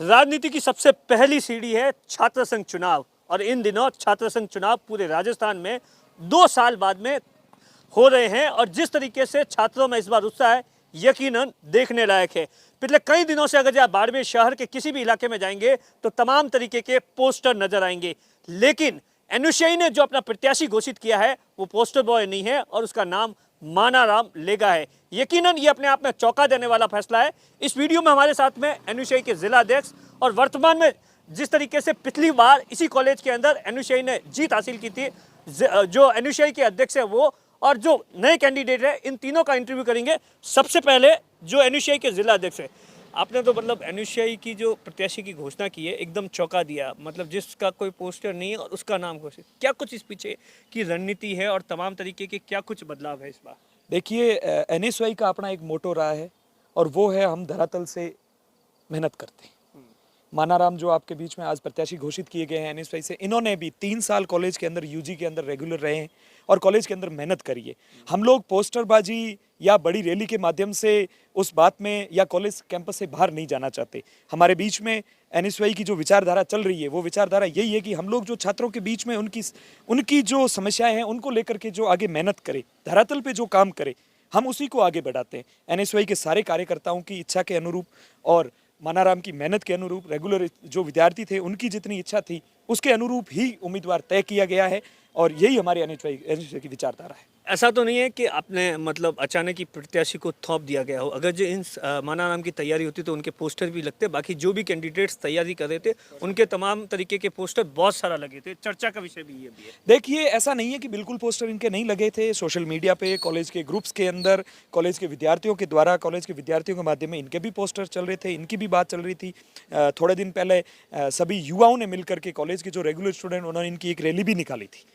राजनीति की सबसे पहली सीढ़ी है छात्र संघ चुनाव और इन दिनों छात्र संघ चुनाव पूरे राजस्थान में 2 साल बाद में हो रहे हैं और जिस तरीके से छात्रों में इस बार उत्साह है यकीनन देखने लायक है। पिछले कई दिनों से अगर आप बाड़मेर शहर के किसी भी इलाके में जाएंगे तो तमाम तरीके के पोस्टर नजर आएंगे, लेकिन एनुशई ने जो अपना प्रत्याशी घोषित किया है वो पोस्टर बॉय नहीं है और उसका नाम मानाराम लेगा है। यकीनन ये अपने आप में चौंका देने वाला फैसला है। इस वीडियो में हमारे साथ में एनुशई के जिला अध्यक्ष और वर्तमान में जिस तरीके से पिछली बार इसी कॉलेज के अंदर एनुशई ने जीत हासिल की थी, जो एनुशई के अध्यक्ष है वो और जो नए कैंडिडेट है, इन तीनों का इंटरव्यू करेंगे। सबसे पहले जो एनुशई के जिला अध्यक्ष है, आपने तो मतलब एनुशई की जो प्रत्याशी की घोषणा की है एकदम चौंका दिया, मतलब जिसका कोई पोस्टर नहीं है और उसका नाम घोषित। क्या कुछ इस पीछे की रणनीति है और तमाम तरीके के क्या कुछ बदलाव है इस बार? देखिए, एनएसवाई का अपना एक मोटो रहा है और वो है हम धरातल से मेहनत करते हैं। मानाराम जो आपके बीच में आज प्रत्याशी घोषित किए गए हैं एनएसवाई से, इन्होंने भी 3 साल कॉलेज के अंदर यूजी के अंदर रेगुलर रहे हैं और कॉलेज के अंदर मेहनत करी है। हम लोग पोस्टरबाजी या बड़ी रैली के माध्यम से उस बात में या कॉलेज कैंपस से बाहर नहीं जाना चाहते। हमारे बीच में एनएसवाई की जो विचारधारा चल रही है वो विचारधारा यही है कि हम लोग जो छात्रों के बीच में उनकी जो समस्याएं हैं उनको लेकर के जो आगे मेहनत करे, धरातल पे जो काम करे, हम उसी को आगे बढ़ाते हैं। एनएसवाई के सारे कार्यकर्ताओं की इच्छा के अनुरूप और मानाराम की मेहनत के अनुरूप रेगुलर जो विद्यार्थी थे उनकी जितनी इच्छा थी उसके अनुरूप ही उम्मीदवार तय किया गया है और यही हमारी एनएसवाई की विचारधारा है। ऐसा तो नहीं है कि आपने मतलब अचानक ही प्रत्याशी को थोप दिया गया हो? अगर जो इन मानाराम की तैयारी होती तो उनके पोस्टर भी लगते, बाकी जो भी कैंडिडेट्स तैयारी कर रहे थे उनके तमाम तरीके के पोस्टर बहुत सारा लगे थे। चर्चा का विषय भी ये भी है। देखिए, ऐसा नहीं है कि बिल्कुल पोस्टर इनके नहीं लगे थे। सोशल मीडिया पे, कॉलेज के ग्रुप्स के अंदर, कॉलेज के विद्यार्थियों के द्वारा, कॉलेज के विद्यार्थियों के माध्यम में इनके भी पोस्टर चल रहे थे, इनकी भी बात चल रही थी। थोड़े दिन पहले सभी युवाओं ने मिलकर के कॉलेज के जो रेगुलर स्टूडेंट, उन्होंने इनकी एक रैली भी निकाली थी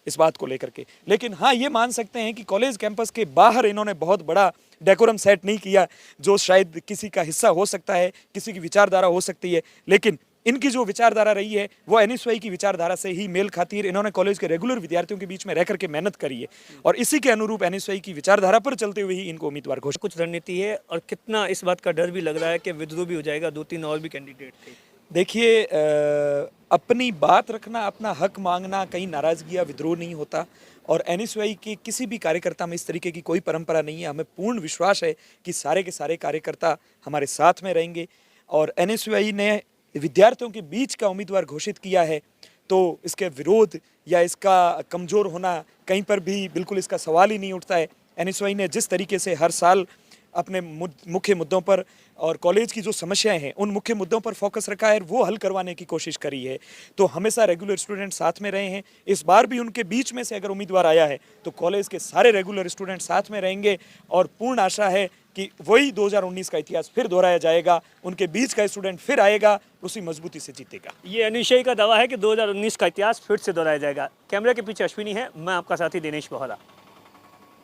इस बात को लेकर के। लेकिन हाँ, ये मान सकते हैं कि कॉलेज कैंपस के बाहर इन्होंने बहुत बड़ा डेकोरम सेट नहीं किया, जो शायद किसी का हिस्सा हो सकता है, किसी की विचारधारा हो सकती है, लेकिन इनकी जो विचारधारा रही है वो एनएसवाई की विचारधारा से ही मेल खाती है। इन्होंने कॉलेज के रेगुलर विद्यार्थियों के बीच में रह करके मेहनत करी है और इसी के अनुरूप एनएसवाई की विचारधारा पर चलते हुए ही इनको उम्मीदवार घोषित। कुछ रणनीति है और कितना इस बात का डर भी लग रहा है कि विद्रोह भी हो जाएगा? 2-3 और भी कैंडिडेट थे। देखिए, अपनी बात रखना, अपना हक मांगना कहीं नाराजगी या विद्रोह नहीं होता और एनएसवाई के किसी भी कार्यकर्ता में इस तरीके की कोई परंपरा नहीं है। हमें पूर्ण विश्वास है कि सारे के सारे कार्यकर्ता हमारे साथ में रहेंगे और एनएसवाई ने विद्यार्थियों के बीच का उम्मीदवार घोषित किया है तो इसके विरोध या इसका कमज़ोर होना कहीं पर भी बिल्कुल इसका सवाल ही नहीं उठता है। एनएसवाई ने जिस तरीके से हर साल अपने मुख्य मुद्दों पर और कॉलेज की जो समस्याएं हैं उन मुख्य मुद्दों पर फोकस रखा है, वो हल करवाने की कोशिश करी है। तो हमेशा रेगुलर स्टूडेंट साथ में रहे हैं। इस बार भी उनके बीच में से अगर उम्मीदवार आया है तो कॉलेज के सारे रेगुलर स्टूडेंट साथ में रहेंगे और पूर्ण आशा है कि वही 2019 का इतिहास फिर दोहराया जाएगा, उनके बीच का स्टूडेंट फिर आएगा, उसी मजबूती से जीतेगा। ये एनुशई का दावा है कि 2019 का इतिहास फिर से दोहराया जाएगा। कैमरे के पीछे अश्विनी है, मैं आपका साथी दिनेश बोहरा।